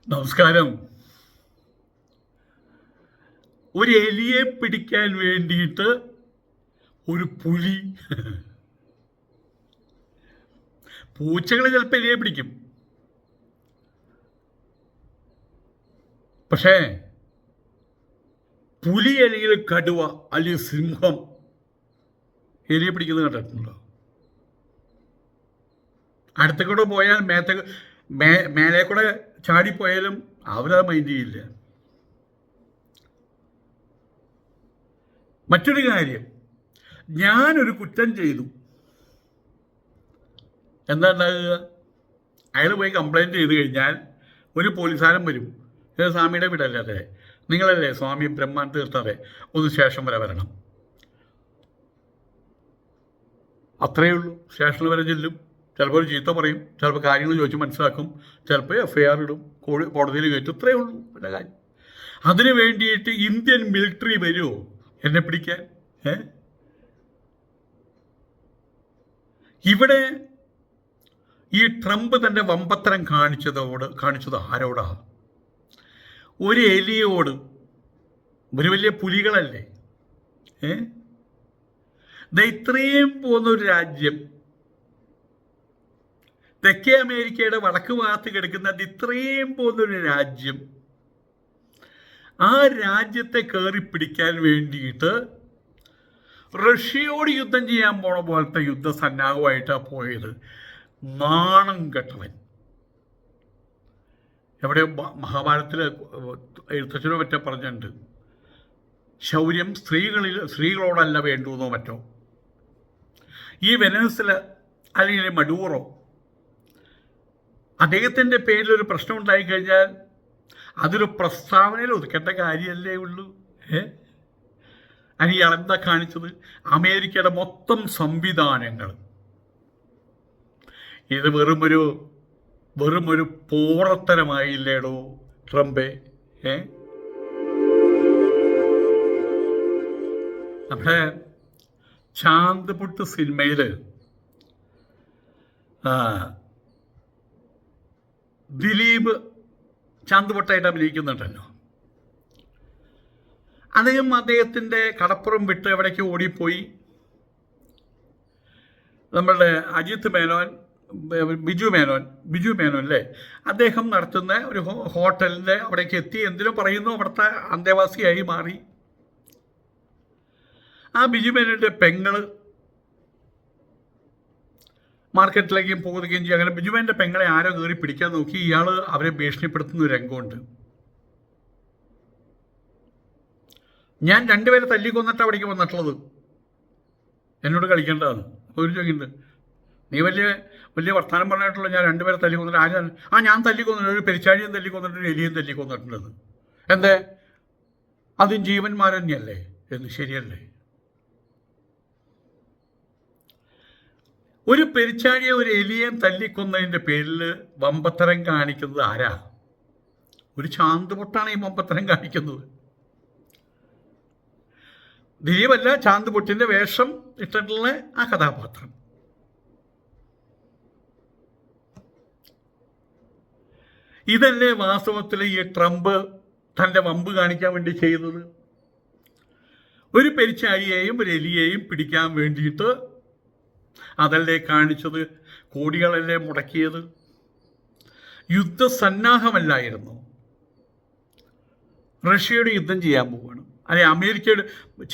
നമസ്കാരം. ഒരു എലിയെ പിടിക്കാൻ വേണ്ടിയിട്ട് ഒരു പുലി. പൂച്ചകൾ ചിലപ്പോൾ എലിയെ പിടിക്കും, പക്ഷേ പുലി അല്ലെങ്കിൽ കടുവ അല്ലെങ്കിൽ സിംഹം എലിയെ പിടിക്കുന്നത് കണ്ടിട്ടുണ്ടോ? അടുത്ത കൂടെ പോയാൽ മേലെ കൂടെ ചാടിപ്പോയാലും അവരത് മൈൻഡ് ചെയ്യില്ല. മറ്റൊരു കാര്യം, ഞാനൊരു കുറ്റം ചെയ്തു, എന്താ ഉണ്ടാകുക? അയാൾ പോയി കംപ്ലൈൻറ്റ് ചെയ്ത് കഴിഞ്ഞാൽ ഒരു പോലീസുകാരൻ വരും. ഇത് സ്വാമിയുടെ വീടല്ലേ? അതെ, നിങ്ങളല്ലേ സ്വാമി ബ്രഹ്മാൻ തീർത്തതെ, ഒന്ന് സ്റ്റേഷൻ വരെ വരണം. അത്രയേ ഉള്ളൂ. സ്റ്റേഷനിൽ വരെ ചെല്ലും, ചിലപ്പോൾ ഒരു ചീത്ത പറയും, ചിലപ്പോൾ കാര്യങ്ങൾ ചോദിച്ച് മനസ്സിലാക്കും, ചിലപ്പോൾ FIR ഇടും, കോടതിയിൽ കയറ്റും. ഇത്രയേ ഉള്ളൂ എൻ്റെ കാര്യം. അതിനു വേണ്ടിയിട്ട് ഇന്ത്യൻ മിലിറ്ററി വരുമോ എന്നെ പിടിക്കാൻ? ഇവിടെ ഈ ട്രംപ് തൻ്റെ വമ്പത്തരം കാണിച്ചത് ആരോടാ? ഒരു എലിയോട്. ഒരു വലിയ പുലികളല്ലേ? ഇത്രയും പോകുന്നൊരു രാജ്യം, തെക്കേ അമേരിക്കയുടെ വടക്ക് ഭാഗത്ത് കിടക്കുന്നത് ഇത്രയും പോകുന്നൊരു രാജ്യം, ആ രാജ്യത്തെ കയറി പിടിക്കാൻ വേണ്ടിയിട്ട് റഷ്യയോട് യുദ്ധം ചെയ്യാൻ പോണ പോലത്തെ യുദ്ധസന്നാഹമായിട്ടാണ് പോയത്. നാണം കെട്ടവൻ. എവിടെ മഹാഭാരതത്തിൽ എഴുത്തച്ഛനോ മറ്റോ പറഞ്ഞിട്ടുണ്ട്, ശൗര്യം സ്ത്രീകളോടല്ല വേണ്ടുവെന്നോ മറ്റോ. ഈ വെനസ്വല അല്ലെങ്കിൽ മഡൂറോ, അദ്ദേഹത്തിൻ്റെ പേരിലൊരു പ്രശ്നം ഉണ്ടായിക്കഴിഞ്ഞാൽ അതൊരു പ്രസ്താവനയിൽ ഒതുക്കേണ്ട കാര്യമല്ലേ ഉള്ളൂ. അതിന് ഇയാളെന്താ കാണിച്ചത്? അമേരിക്കയുടെ മൊത്തം സംവിധാനങ്ങൾ ഇത് വെറുമൊരു പോറത്തരമായില്ലേടോ ട്രംപേ? നമ്മുടെ ചാന്ദ് പൊട്ട് സിനിമയിൽ ദിലീപ് ചാന്ദ് പൊട്ടായിട്ട് അഭിനയിക്കുന്നുണ്ടല്ലോ. അദ്ദേഹത്തിൻ്റെ കടപ്പുറം വിട്ട് എവിടേക്ക് ഓടിപ്പോയി. നമ്മളുടെ അജിത് മേനോൻ, ബിജു മേനോൻ അല്ലേ, അദ്ദേഹം നടത്തുന്ന ഒരു ഹോട്ടലിൻ്റെ അവിടേക്ക് എത്തി. എന്തിനോ പറയുന്നു, അവിടുത്തെ അന്തേവാസിയായി മാറി. ആ ബിജു മേനോൻ്റെ പെങ്ങള് മാർക്കറ്റിലേക്കും പോകുകയും ചെയ്യും. അങ്ങനെ ബിജുമേൻ്റെ പെങ്ങളെ ആരോ കയറി പിടിക്കാൻ നോക്കി. ഇയാൾ അവരെ ഭീഷണിപ്പെടുത്തുന്ന ഒരു രംഗമുണ്ട്. ഞാൻ 2 പേരെ തല്ലിക്കൊന്നിട്ട് അവിടേക്ക് വന്നിട്ടുള്ളത്, എന്നോട് കളിക്കേണ്ടതാണ്. ഒരു ചോദിക്കുന്നുണ്ട്, നീ വലിയ വർത്തമാനം പറഞ്ഞിട്ടുള്ള ഞാൻ 2 പേരെ തല്ലിക്കൊന്നിട്ട് ആരും? ഞാൻ തല്ലിക്കൊന്നിട്ട്, ഒരു പെരിച്ചാഴിയും തല്ലിക്കൊന്നിട്ട്, ഒരു എലിയും തല്ലിക്കൊന്നിട്ടുള്ളത്. എന്തേ? അതും ജീവന്മാർ തന്നെയല്ലേ എന്ന്? ശരിയല്ലേ? ഒരു പെരിച്ചാഴിയെ ഒരു എലിയെ തല്ലിക്കൊന്നതിൻ്റെ പേരിൽ വമ്പത്തരം കാണിക്കുന്നത് ആരാ? ഒരു ചാന്ദ് പൊട്ടാണ് ഈ വമ്പത്തരം കാണിക്കുന്നത്. ദിലീപല്ല, ചാന്ദ് പൊട്ടിൻ്റെ വേഷം ഇട്ടിട്ടുള്ള ആ കഥാപാത്രം. ഇതല്ലേ വാസ്തവത്തിൽ ഈ ട്രംപ് തൻ്റെ വമ്പ് കാണിക്കാൻ വേണ്ടി ചെയ്തത്? ഒരു പെരിച്ചാഴിയെയും ഒരു എലിയെയും പിടിക്കാൻ വേണ്ടിയിട്ട് അതല്ലേ കാണിച്ചത്? കോടികളല്ലേ മുടക്കിയത്? യുദ്ധസന്നാഹമല്ലായിരുന്നു. റഷ്യയോട് യുദ്ധം ചെയ്യാൻ പോവുകയാണ്, അല്ലെ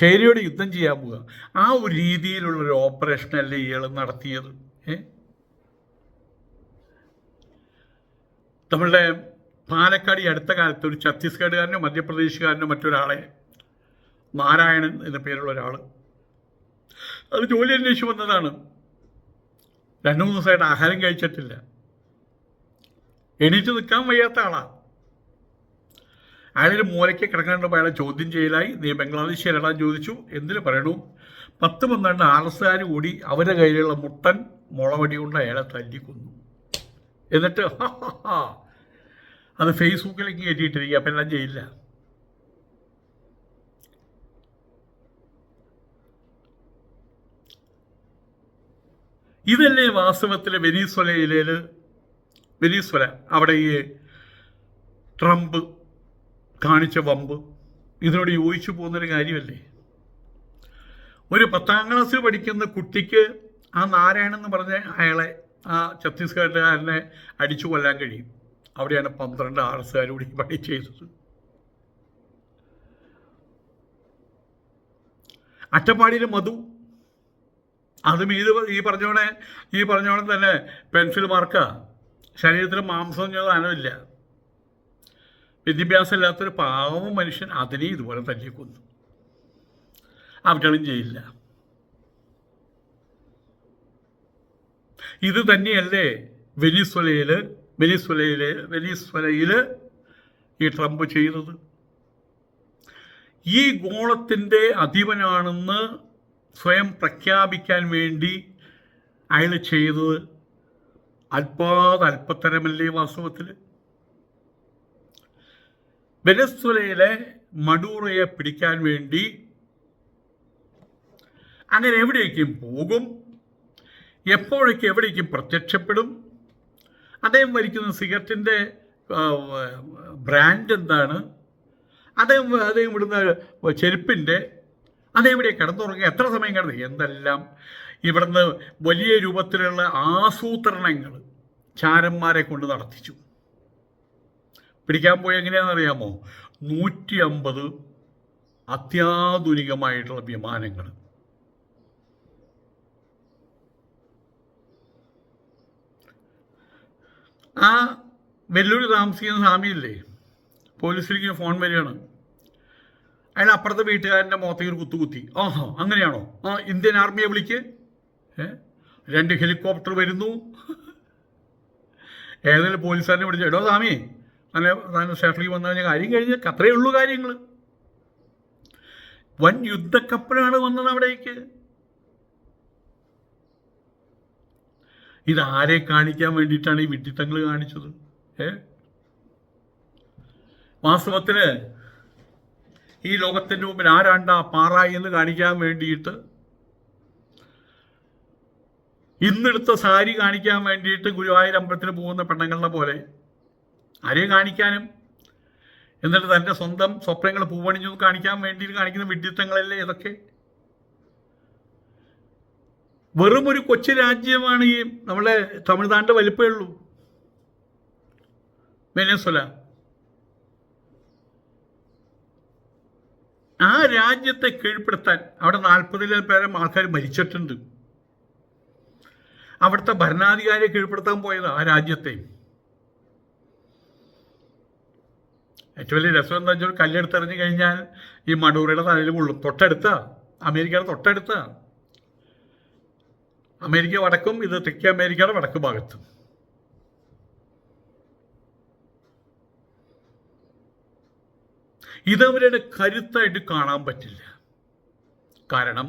ചൈനയോട് യുദ്ധം ചെയ്യാൻ പോവുക. ആ ഒരു രീതിയിലുള്ളൊരു ഓപ്പറേഷനല്ലേ ഇയാൾ നടത്തിയത്? നമ്മളുടെ പാലക്കാട് ഈ അടുത്ത കാലത്ത് ഒരു ഛത്തീസ്ഗഡുകാരനോ മധ്യപ്രദേശുകാരനോ മറ്റൊരാളെ, നാരായണൻ എന്ന പേരുള്ള ഒരാൾ, അത് ജോലി അന്വേഷിച്ച് വന്നതാണ്. 2-3 ദിവസമായിട്ട് ആഹാരം കഴിച്ചിട്ടില്ല, എണീറ്റ് നിൽക്കാൻ വയ്യാത്ത ആളാണ്. അയാളൊരു മൂലയ്ക്ക് കിടക്കാണ്ടപ്പോൾ അയാളെ ചോദ്യം ചെയ്യലായി. നീ ബംഗ്ലാദേശിയല്ലാന്ന് ചോദിച്ചു. എന്തിനു പറയണു? 10-12 RSകാർ കൂടി അവരുടെ കയ്യിലുള്ള മുട്ടൻ മുളവടി കൊണ്ട് അയാളെ തല്ലിക്കൊന്നു. എന്നിട്ട് അത് ഫേസ്ബുക്കിലേക്ക് കയറ്റിയിട്ടിരിക്കുക. അപ്പം എല്ലാം ചെയ്യില്ല. ഇതല്ലേ വാസ്തവത്തിൽ വെനീസ്വല അവിടെ ഈ ട്രംപ് കാണിച്ച വമ്പ് ഇതിനോട് യോജിച്ചു പോകുന്നൊരു കാര്യമല്ലേ? ഒരു 10ാം ക്ലാസ്സിൽ പഠിക്കുന്ന കുട്ടിക്ക് ആ നാരായണൻ എന്ന് പറഞ്ഞ അയാളെ, ആ ഛത്തീസ്ഗഡുകാരനെ അടിച്ചു കൊല്ലാൻ കഴിയും. അവിടെയാണ് 12 ആർഎസ്കാരോട് ഈ പണി ചെയ്തത്. അട്ടപ്പാടിയിൽ മധു, അതും ഈ പറഞ്ഞോടെ തന്നെ പെൻസിൽ മാർക്കാ, ശരീരത്തിൽ മാംസം സാധനമില്ല, വിദ്യാഭ്യാസം ഇല്ലാത്തൊരു പാവം മനുഷ്യൻ അതിനെ ഇതുപോലെ തല്ലിക്കൊന്നു. അവറ്റളും ചെയ്യില്ല. ഇത് തന്നെയല്ലേ വെനിസ്വലയിൽ ഈ ട്രംപ് ചെയ്തത്? ഈ ഗോളത്തിൻ്റെ അധിപനാണെന്ന് സ്വയം പ്രഖ്യാപിക്കാൻ വേണ്ടി അയാൾ ചെയ്തത് അല്പത്തരമല്ലേ വാസ്തവത്തിൽ? വെനസ്വലയിലെ മഡൂറോയെ പിടിക്കാൻ വേണ്ടി അങ്ങനെ എവിടേക്കും പോകും, എപ്പോഴേക്കും എവിടേക്കും പ്രത്യക്ഷപ്പെടും, അദ്ദേഹം വലിക്കുന്ന സിഗരറ്റിൻ്റെ ബ്രാൻഡ് എന്താണ്, അദ്ദേഹം ഇടുന്ന ചെരുപ്പിൻ്റെ, അതെവിടെ കിടന്നുറങ്ങുക, എത്ര സമയം കിടന്നു, എന്തെല്ലാം ഇവിടുന്ന് വലിയ രൂപത്തിലുള്ള ആസൂത്രണങ്ങൾ ചാരന്മാരെ കൊണ്ട് നടത്തിച്ചു. പിടിക്കാൻ പോയി എങ്ങനെയാണെന്നറിയാമോ? 150 അത്യാധുനികമായിട്ടുള്ള വിമാനങ്ങൾ. ആ വെല്ലൂർ താമസിക്കുന്ന സ്വാമിയില്ലേ, പോലീസിലേക്ക് ഫോൺ വരികയാണ്. അയാൾ അപ്പുറത്തെ വീട്ടുകാരൻ്റെ മുഖത്തേക്ക് ഒരു കുത്തി. ആഹാ, അങ്ങനെയാണോ? ആ, ഇന്ത്യൻ ആർമിയെ വിളിക്ക്, 2 ഹെലികോപ്റ്റർ വരുന്നു. ഏതെങ്കിലും പോലീസുകാരനെ വിളിച്ചു, എടോ സ്വാമി തന്നെ സ്റ്റേഷനിലേക്ക് വന്നു കഴിഞ്ഞാൽ കാര്യം കഴിഞ്ഞ് അത്രയേ ഉള്ളൂ കാര്യങ്ങൾ. വൻ യുദ്ധക്കപ്പലാണ് വന്നത് അവിടേക്ക്. ഇതാരെ കാണിക്കാൻ വേണ്ടിയിട്ടാണ് ഈ വിഡ്ഢിത്തങ്ങൾ കാണിച്ചത്? വാസ്തവത്തിന് ഈ ലോകത്തിൻ്റെ മുമ്പിൽ ആരാണ്ടാ പാറായി എന്ന് കാണിക്കാൻ വേണ്ടിയിട്ട്, ഇന്നെടുത്ത സാരി കാണിക്കാൻ വേണ്ടിയിട്ട് ഗുരുവായൂർ അമ്പലത്തിന് പോകുന്ന പെണ്ണുങ്ങളുടെ പോലെ ആരെയും കാണിക്കാനും, എന്നിട്ട് തൻ്റെ സ്വന്തം സ്വപ്നങ്ങൾ പൂവണിഞ്ഞു കാണിക്കാൻ വേണ്ടിയിട്ട് കാണിക്കുന്ന വിഡ്ഢിത്തങ്ങളല്ലേ ഇതൊക്കെ? വെറും ഒരു കൊച്ചു രാജ്യമാണ് ഈ നമ്മളെ തമിഴ്നാടിൻ്റെ വലിപ്പമേ ഉള്ളൂ വെനസ്വല. ആ രാജ്യത്തെ കീഴ്പ്പെടുത്താൻ അവിടെ 40 പേരും ആൾക്കാർ മരിച്ചിട്ടുണ്ട്. അവിടുത്തെ ഭരണാധികാരിയെ കീഴ്പ്പെടുത്താൻ പോയത് ആ രാജ്യത്തെ. ഏറ്റവും വലിയ രസം എന്താ വെച്ചാൽ, കല്ലെടുത്തെറിഞ്ഞു കഴിഞ്ഞാൽ ഈ മഡൂറയുടെ തലയിൽ കൊള്ളും. അമേരിക്കയുടെ തൊട്ടടുത്ത. അമേരിക്ക വടക്കും, ഇത് തെക്കേ അമേരിക്കയുടെ വടക്ക് ഭാഗത്തും. ഇതവരുടെ കരുത്തായിട്ട് കാണാൻ പറ്റില്ല. കാരണം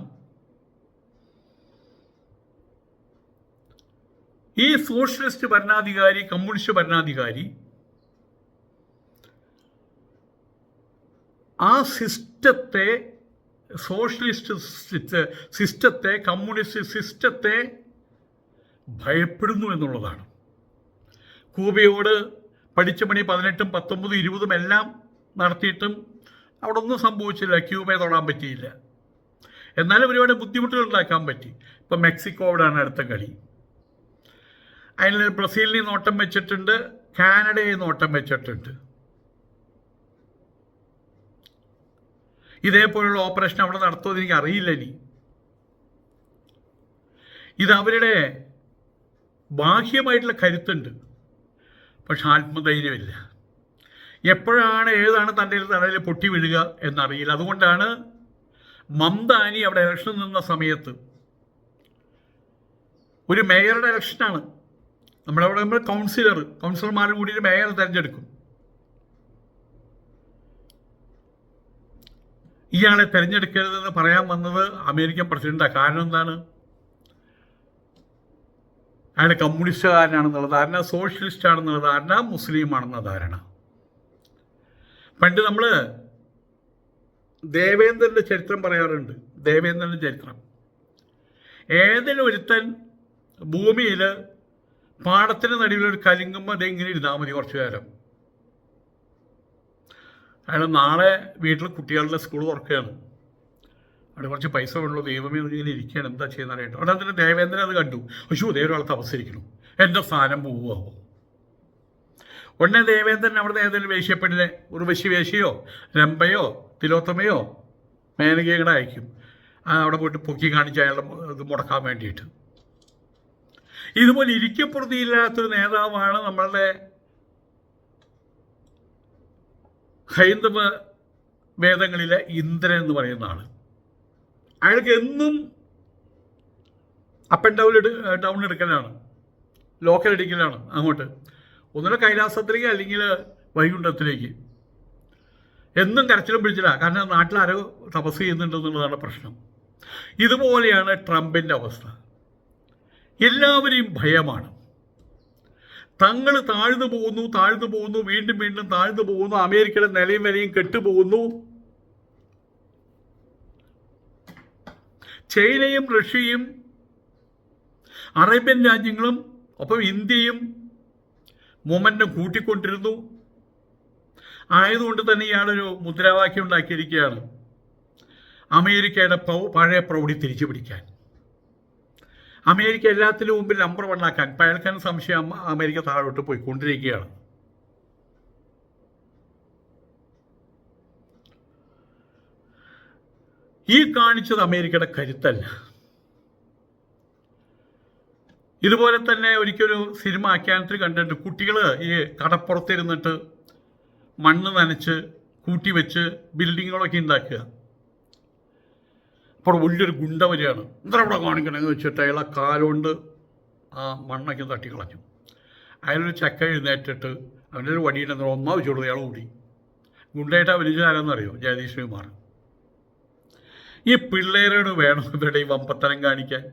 ഈ സോഷ്യലിസ്റ്റ് ഭരണാധികാരി, കമ്മ്യൂണിസ്റ്റ് ഭരണാധികാരി ആ സിസ്റ്റത്തെ, സോഷ്യലിസ്റ്റ് സിസ്റ്റത്തെ, കമ്മ്യൂണിസ്റ്റ് സിസ്റ്റത്തെ ഭയപ്പെടുന്നു എന്നുള്ളതാണ്. ക്യൂബയോട് പഠിച്ച പണി 18, 19, 20 എല്ലാം നടത്തിയിട്ടും അവിടെ ഒന്നും സംഭവിച്ചില്ല. ക്യൂബയെ തൊടാൻ പറ്റിയില്ല. എന്നാലും ഒരുപാട് ബുദ്ധിമുട്ടുകൾ ഉണ്ടാക്കാൻ പറ്റി. ഇപ്പം മെക്സിക്കോയോടാണ് അടുത്ത കളി. അതിൽ ബ്രസീലിനെ നോട്ടം വെച്ചിട്ടുണ്ട്, കാനഡയെ നോട്ടം വെച്ചിട്ടുണ്ട്. ഇതേപോലുള്ള ഓപ്പറേഷൻ അവിടെ നടത്തുമെന്ന് എനിക്ക് അറിയില്ല. ഇനി ഇത് അവരുടെ ബാഹ്യമായിട്ടുള്ള കരുത്തുണ്ട്, പക്ഷെ ആത്മധൈര്യമില്ല. എപ്പോഴാണ് ഏതാണ് തൻ്റെ തലയിൽ പൊട്ടി വീഴുക എന്നറിയില്ല. അതുകൊണ്ടാണ് മംതാനി അവിടെ ഇലക്ഷൻ നിന്ന സമയത്ത്, ഒരു മേയറുടെ ഇലക്ഷനാണ്, നമ്മളവിടെ നമ്മൾ കൗൺസിലർമാർ കൂടി ഒരു മേയർ തിരഞ്ഞെടുക്കും. ഇയാളെ തിരഞ്ഞെടുക്കരുതെന്ന് പറയാൻ വന്നത് അമേരിക്കൻ പ്രസിഡന്റാണ്. കാരണം എന്താണ്? അയാൾ കമ്മ്യൂണിസ്റ്റുകാരനാണെന്നുള്ള ധാരണ, സോഷ്യലിസ്റ്റ് ആണെന്നുള്ള ധാരണ, മുസ്ലിമാണെന്ന ധാരണ. പണ്ട് നമ്മൾ ദേവേന്ദ്രൻ്റെ ചരിത്രം പറയാറുണ്ട്. ദേവേന്ദ്രൻ്റെ ചരിത്രം, ഏതെങ്കിലും ഒരുത്തൻ ഭൂമിയിൽ പാടത്തിന് നടുവിലൊരു കലിങ്ങുമ്പോൾ അതെങ്ങനെ ഇരുന്നാൽ മതി കുറച്ചു കാലം. അയാൾ നാളെ വീട്ടിൽ കുട്ടികളുടെ സ്കൂൾ തുറക്കുകയാണ്. അവിടെ കുറച്ച് പൈസ ഉള്ളൂ, ദൈവമേ ഇങ്ങനെ ഇരിക്കുകയാണ്, എന്താ ചെയ്യുന്ന അറിയട്ടോ. അവിടെ അതിന് ദേവേന്ദ്രൻ അത് കണ്ടു. അയ്യോ ഒരാൾ തപസ്സിരിക്കണം, എൻ്റെ സ്ഥാനം പോവുകയാവോ. ഉടനെ ദേവേന്ദ്രൻ അവിടെ ഏതെങ്കിലും വേശ്യപ്പെടിലെ ഉർവശി വേശ്യയോ രംഭയോ തിലോത്തമയോ മേനകയോ കൂടെ അയക്കും. അവിടെ പോയിട്ട് പൊക്കി കാണിച്ച് അയാളുടെ ഇത് മുടക്കാൻ വേണ്ടിയിട്ട്. ഇതുപോലെ ഇരിക്കപ്രതിയില്ലാത്തൊരു നേതാവാണ് നമ്മളുടെ ഹൈന്ദവ വേദങ്ങളിലെ ഇന്ദ്രൻ എന്ന് പറയുന്ന ആൾ. അയാൾക്ക് എന്നും അപ്പ് ആൻഡ് ഡൗൺ എടുക്കലാണ്, ലോക്കൽ അടിക്കലാണ് അങ്ങോട്ട്. ഒന്നുകിൽ കൈലാസത്തിലേക്ക് അല്ലെങ്കിൽ വൈകുണ്ഠത്തിലേക്ക്. എന്നും കരച്ചിലും പിടിച്ചില്ല. കാരണം നാട്ടിൽ ആരോ തപസ് ചെയ്യുന്നുണ്ടെന്നുള്ളതാണ് പ്രശ്നം. ഇതുപോലെയാണ് ട്രംപിൻ്റെ അവസ്ഥ. എല്ലാവരെയും ഭയമാണ്. തങ്ങൾ താഴ്ന്നു പോകുന്നു, വീണ്ടും വീണ്ടും താഴ്ന്നു പോകുന്നു. അമേരിക്കയുടെ നിലയും വിലയും കെട്ടുപോകുന്നു. ചൈനയും റഷ്യയും അറേബ്യൻ രാജ്യങ്ങളും ഒപ്പം ഇന്ത്യയും മൊമെന്റം കൂട്ടിക്കൊണ്ടിരുന്നു. ആയതുകൊണ്ട് തന്നെ ഇയാളൊരു മുദ്രാവാക്യം ഉണ്ടാക്കിയിരിക്കുകയാണ്, അമേരിക്കയുടെ പഴയ പ്രൗഢി തിരിച്ചു പിടിക്കാൻ, അമേരിക്ക എല്ലാത്തിനും മുമ്പിൽ നമ്പർ 1 ആക്കാൻ. പഴക്കാൻ സംശയം അമേരിക്ക താഴോട്ട് പോയിക്കൊണ്ടിരിക്കുകയാണ്. ഈ കാണിച്ചത് അമേരിക്കയുടെ കരുത്തല്ല. ഇതുപോലെ തന്നെ ഒരിക്കലൊരു സിനിമ ആഖ്യാനത്തിൽ കണ്ടിട്ട് കുട്ടികൾ ഈ കടപ്പുറത്തിരുന്നിട്ട് മണ്ണ് നനച്ച് കൂട്ടിവെച്ച് ബിൽഡിങ്ങുകളൊക്കെ ഉണ്ടാക്കുക. അപ്പോൾ വലിയൊരു ഗുണ്ട വരികയാണ്, എന്താ ഇവിടെ കാണിക്കണമെന്ന് വെച്ചിട്ട് അയാളെ കാലുകൊണ്ട് ആ മണ്ണൊക്കെ തട്ടിക്കളഞ്ഞു. അയാളൊരു ചക്ക എഴുന്നേറ്റിട്ട് അവൻ്റെ ഒരു വടിയുടെ ഒന്നാ വെച്ചു കൊടുത്തു. അയാൾ കൂടി ഗുണ്ടയായിട്ട് വലിയ ആരെന്നറിയോ? ജഗദീഷ് കുമാർ. ഈ പിള്ളേരോട് വേണം ഇവരുടെ ഈ വമ്പത്തരം കാണിക്കാൻ.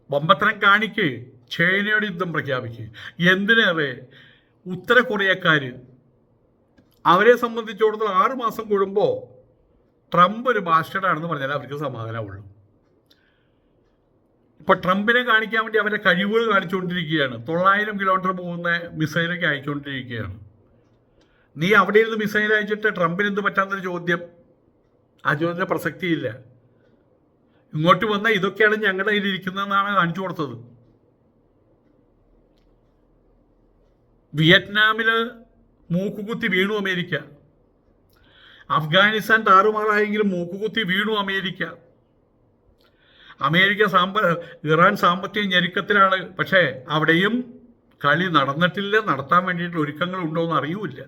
വമ്പത്തരം കാണിക്ക്, ചൈനയോട് യുദ്ധം പ്രഖ്യാപിക്കുക. എന്തിനേറെ ഉത്തര കൊറിയക്കാർ, അവരെ സംബന്ധിച്ചിടത്തോളം 6 മാസം കൂടുമ്പോൾ ട്രംപ് ഒരു ബാസ്റ്റർഡാണെന്ന് പറഞ്ഞാൽ അവർക്ക് സമാധാനമുള്ളൂ. ഇപ്പോൾ ട്രംപിനെ കാണിക്കാൻ വേണ്ടി അവരുടെ കഴിവുകൾ കാണിച്ചുകൊണ്ടിരിക്കുകയാണ്. 900 കിലോമീറ്റർ പോകുന്ന മിസൈലൊക്കെ അയച്ചുകൊണ്ടിരിക്കുകയാണ്. നീ അവിടെ ഇരുന്ന് മിസൈൽ അയച്ചിട്ട് ട്രംപിന് എന്ത് പറ്റാത്തൊരു ചോദ്യം? ആ ചോദ്യത്തിന് പ്രസക്തിയില്ല. ഇങ്ങോട്ട് വന്നാൽ ഇതൊക്കെയാണ് ഞങ്ങളുടെ കയ്യിൽ ഇരിക്കുന്നതെന്നാണ് കാണിച്ചു കൊടുത്തത്. വിയറ്റ്നാമിൽ മൂക്കുകുത്തി വീണു അമേരിക്ക. അഫ്ഗാനിസ്ഥാൻ താറുമാറായെങ്കിലും മൂക്കുകുത്തി വീണു അമേരിക്ക. ഇറാൻ സാമ്പത്തിക ഞെരുക്കത്തിലാണ്. പക്ഷേ അവിടെയും കളി നടന്നിട്ടില്ല. നടത്താൻ വേണ്ടിയിട്ട് ഒരുക്കങ്ങൾ ഉണ്ടോയെന്ന് അറിയൂല.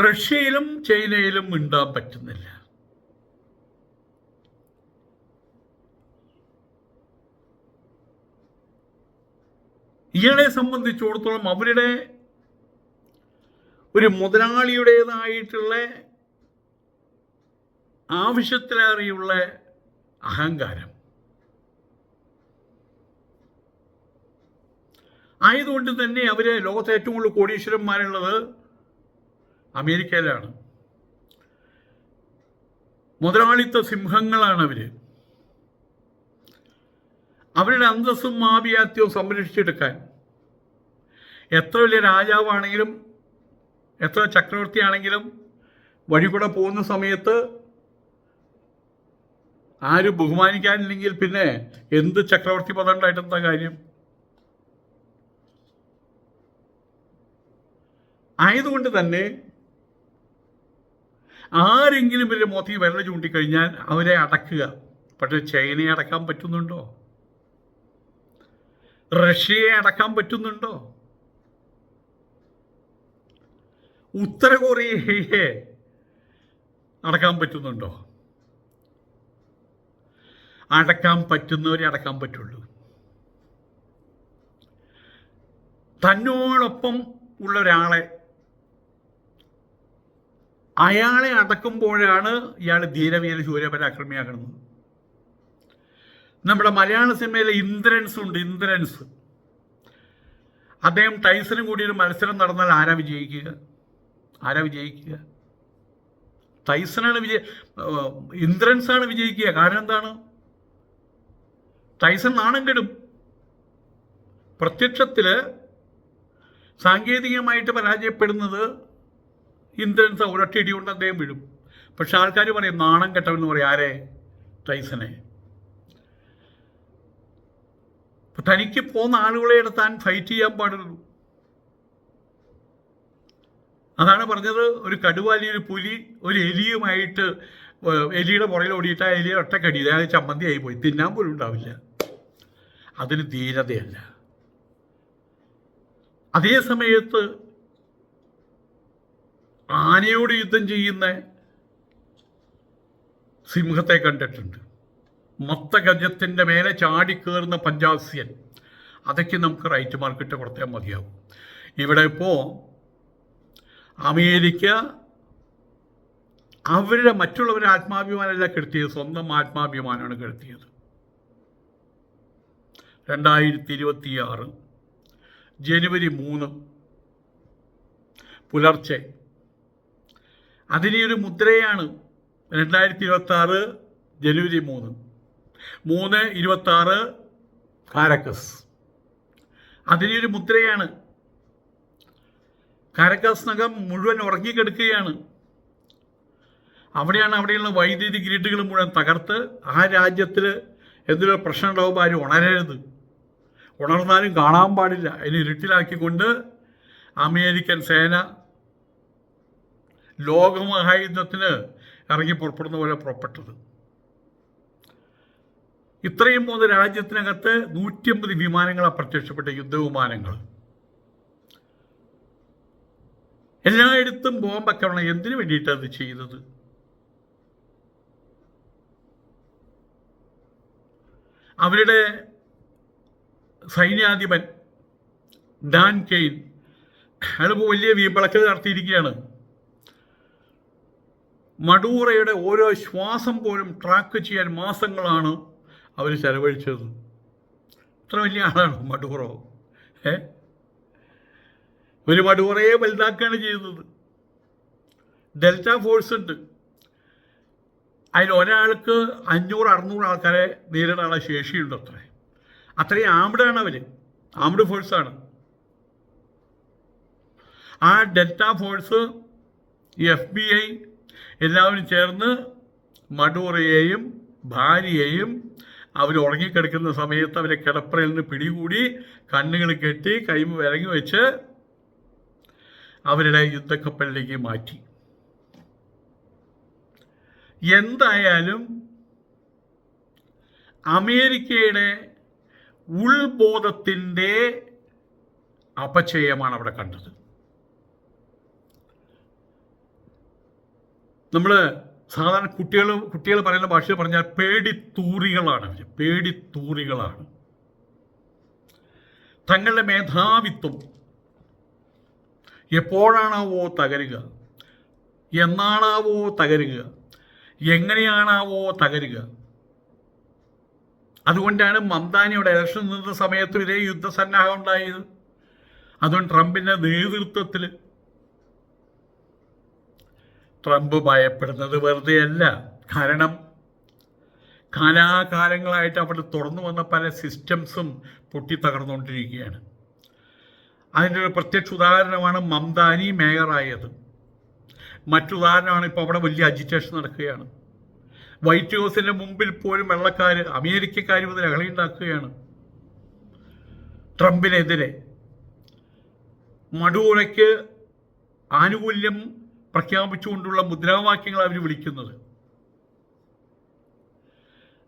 റഷ്യയിലും ചൈനയിലും മിണ്ടാൻ പറ്റുന്നില്ല. ഇയാളെ സംബന്ധിച്ചിടത്തോളം അവരുടെ ഒരു മുതലാളിയുടേതായിട്ടുള്ള ആവശ്യത്തിലേറെയുള്ള അഹങ്കാരം ആയതുകൊണ്ട് തന്നെ അവർ ലോകത്തെ ഏറ്റവും കൂടുതൽ കോടീശ്വരന്മാരുള്ളത് അമേരിക്കയിലാണ്. മുതലാളിത്ത സിംഹങ്ങളാണ് അവർ. അവരുടെ അന്തസ്സും ആഭിജാത്യവും സംരക്ഷിച്ചെടുക്കാൻ എത്ര വലിയ രാജാവാണെങ്കിലും എത്ര ചക്രവർത്തിയാണെങ്കിലും വഴി കൂടെ പോകുന്ന സമയത്ത് ആരും ബഹുമാനിക്കാനില്ലെങ്കിൽ പിന്നെ എന്ത് ചക്രവർത്തി പദം ഉണ്ടായിട്ട് എന്താ കാര്യം? ആയതുകൊണ്ട് തന്നെ ആരെങ്കിലും ഇവരുടെ മുഖത്തേക്ക് വിരൽ ചൂണ്ടിക്കഴിഞ്ഞാൽ അവരെ അടക്കുക. പക്ഷേ ചൈനയെ അടക്കാൻ പറ്റുന്നുണ്ടോ? റഷ്യയെ അടക്കാൻ പറ്റുന്നുണ്ടോ? ഉത്തര കൊറിയയെ അടക്കാൻ പറ്റുന്നുണ്ടോ? അടക്കാൻ പറ്റുന്നവരെ അടക്കാൻ പറ്റുള്ളൂ. തന്നോടൊപ്പം ഉള്ള ഒരാളെ അയാളെ അടക്കുമ്പോഴാണ് ഇയാൾ ധീരവീര ശൂരപരാക്രമിയാകുന്നത്. നമ്മുടെ മലയാള സിനിമയിലെ ഇന്ദ്രൻസ് ഉണ്ട്. ഇന്ദ്രൻസ് അദ്ദേഹം ടൈസനും കൂടി ഒരു മത്സരം നടന്നാൽ ആരാ വിജയിക്കുക? ടൈസനാണ് ഇന്ദ്രൻസാണ് വിജയിക്കുക. കാരണം എന്താണ്? ടൈസൺ നാണം കെടും. പ്രത്യക്ഷത്തിൽ സാങ്കേതികമായിട്ട് പരാജയപ്പെടുന്നത് ഇന്ദ്രൻസ് ഒരൊറ്റ ഇടി കൊണ്ട് അദ്ദേഹം വീഴും. പക്ഷെ ആൾക്കാർ പറയും നാണം കെട്ടവെന്ന് പറയും. ആരെ? ടൈസനെ. തനിക്ക് പോകുന്ന ആളുകളെ താൻ ഫൈറ്റ് ചെയ്യാൻ പാടുള്ളൂ. അതാണ് പറഞ്ഞത്, ഒരു കടുവാലി, ഒരു പുലി ഒരു എലിയുമായിട്ട് എലിയുടെ പുറകിൽ ഓടിയിട്ട് ആ എലിയെ ഒറ്റക്കടി, അതായത് ചമ്മന്തിയായി പോയി, തിന്നാൻ പോലും ഉണ്ടാവില്ല. അതിന് ധീരതയല്ല. അതേ സമയത്ത് ആനയോട് യുദ്ധം ചെയ്യുന്ന സിംഹത്തെ കണ്ടിട്ടുണ്ട്. മൊത്തഗജത്തിൻ്റെ മേലെ ചാടിക്കേറുന്ന പഞ്ചാസ്യൻ. അതൊക്കെ നമുക്ക് റൈറ്റ് മാർക്കിട്ട് കൊടുത്താൽ മതിയാവും. ഇവിടെ ഇപ്പോൾ അമേരിക്ക അവരുടെ മറ്റുള്ളവരുടെ ആത്മാഭിമാനമല്ല കെടുത്തിയത്, സ്വന്തം ആത്മാഭിമാനമാണ് കെടുത്തിയത്. 2026 ജനുവരി 3 പുലർച്ചെ അതിനൊരു മുദ്രയാണ്. 2026 ജനുവരി 3/26 കാരക്കസ്. അതിനൊരു മുദ്രയാണ്. കാരക്കസ് നഗരം മുഴുവൻ ഉറങ്ങിക്കിടക്കുകയാണ്. അവിടെയുള്ള വൈദ്യുതി ഗ്രിഡുകൾ മുഴുവൻ തകർത്ത് ആ രാജ്യത്തിൽ എന്തെങ്കിലും പ്രശ്നം ഉണ്ടാകുമ്പോൾ ആരും ഉണരരുത്, ഉണർന്നാലും കാണാൻ പാടില്ല, അതിന് ഇരുട്ടിലാക്കിക്കൊണ്ട് അമേരിക്കൻ സേന ലോകമഹായുദ്ധത്തിന് ഇറങ്ങി പുറപ്പെടുന്ന പോലെ പുറപ്പെട്ടത്. ഇത്രയും 3 രാജ്യത്തിനകത്ത് 150 വിമാനങ്ങൾ അപ്രത്യക്ഷപ്പെട്ട യുദ്ധവിമാനങ്ങൾ. എല്ലായിടത്തും ബോംബൊക്കെ വേണം. എന്തിനു വേണ്ടിയിട്ടാണ് അത് ചെയ്തത്? അവരുടെ സൈന്യാധിപൻ ഡാൻ കെയ്ൻ അയാളിപ്പോൾ വലിയ വീമ്പളക്കൽ നടത്തിയിരിക്കുകയാണ്. മഡൂറയുടെ ഓരോ ശ്വാസം പോലും ട്രാക്ക് ചെയ്യാൻ മാസങ്ങളാണ് അവർ ചെലവഴിച്ചത്. ഇത്ര വലിയ ആളാണ് മഡൂറോ. ഒരു മഡൂറയെ വലുതാക്കുകയാണ് ചെയ്യുന്നത്. ഡെൽറ്റ ഫോഴ്സ് ഉണ്ട്, അതിൽ ഒരാൾക്ക് 500-600 ആൾക്കാരെ നേരിടാനുള്ള ശേഷിയുണ്ട്. അത്രയും ആംഡാണ് അവർ, ആംഡ് ഫോഴ്സാണ്. ആ ഡെൽറ്റ ഫോഴ്സ്, FBI എല്ലാവരും ചേർന്ന് മഡൂറയെയും ഭാര്യയെയും അവർ ഉറങ്ങിക്കിടക്കുന്ന സമയത്ത് അവരെ കിടപ്പറയിൽ നിന്ന് പിടികൂടി കണ്ണുകൾ കെട്ടി കൈ വിലങ്ങി വെച്ച് അവരുടെ യുദ്ധക്കപ്പലിലേക്ക് മാറ്റി. എന്തായാലും അമേരിക്കയുടെ ഉൾബോധത്തിൻ്റെ അപചയമാണ് അവിടെ കണ്ടത്. നമ്മൾ സാധാരണ കുട്ടികൾ പറയുന്ന ഭാഷയിൽ പറഞ്ഞാൽ പേടിത്തൂറികളാണ് അവർ, പേടിത്തൂറികളാണ്. തങ്ങളുടെ മേധാവിത്വം എപ്പോഴാണാവോ തകരുക, എന്നാണാവോ തകരുക, എങ്ങനെയാണാവോ തകരുക. അതുകൊണ്ടാണ് മംദാനിയുടെ ഇലക്ഷൻ നിന്ന സമയത്തും ഇതേ യുദ്ധസന്നാഹം ഉണ്ടായത്. അതുകൊണ്ട് ട്രംപിൻ്റെ നേതൃത്വത്തിൽ. ട്രംപ് ഭയപ്പെടുന്നത് വെറുതെയല്ല. കാരണം കാലാകാലങ്ങളായിട്ട് അവിടെ തുറന്നു വന്ന പല സിസ്റ്റംസും പൊട്ടിത്തകർന്നുകൊണ്ടിരിക്കുകയാണ്. അതിൻ്റെ ഒരു പ്രത്യക്ഷ ഉദാഹരണമാണ് മംദാനി മേയറായത്. മറ്റുദാഹരണമാണ് ഇപ്പോൾ അവിടെ വലിയ അജിറ്റേഷൻ നടക്കുകയാണ്. വൈറ്റ് ഹൗസിൻ്റെ മുമ്പിൽ പോലും വെള്ളക്കാർ, അമേരിക്കക്കാർ മുതൽ അകളിയുണ്ടാക്കുകയാണ് ട്രംപിനെതിരെ. മഡൂറയ്ക്ക് ആനുകൂല്യം പ്രഖ്യാപിച്ചുകൊണ്ടുള്ള മുദ്രാവാക്യങ്ങൾ അവർ വിളിക്കുന്നത്.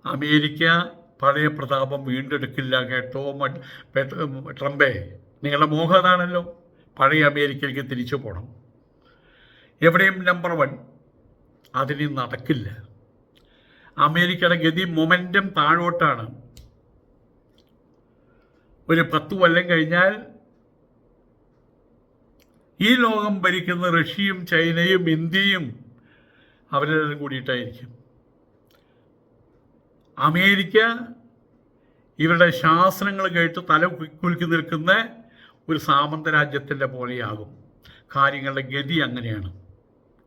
അമേരിക്ക പഴയ പ്രതാപം വീണ്ടെടുക്കില്ല കേട്ടോ ട്രംപേ. നിങ്ങളുടെ മോഹം അതാണല്ലോ, പഴയ അമേരിക്കയിലേക്ക് തിരിച്ചു പോകണം. എവിടെയും നമ്പർ 1. അതിന് നടക്കില്ല. അമേരിക്കയുടെ ഗതി മൊമെൻറ്റം താഴോട്ടാണ്. ഒരു 10 കൊല്ലം കഴിഞ്ഞാൽ ഈ ലോകം ഭരിക്കുന്ന റഷ്യയും ചൈനയും ഇന്ത്യയും അവരെല്ലാം കൂടിയിട്ടായിരിക്കും. അമേരിക്ക ഇവരുടെ ശാസനങ്ങൾ കേട്ട് തല കുലുക്കി നിൽക്കുന്ന ഒരു സാമന്ത രാജ്യത്തിൻ്റെ പോലെയാകും. കാര്യങ്ങളുടെ ഗതി അങ്ങനെയാണ്.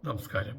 നമസ്കാരം.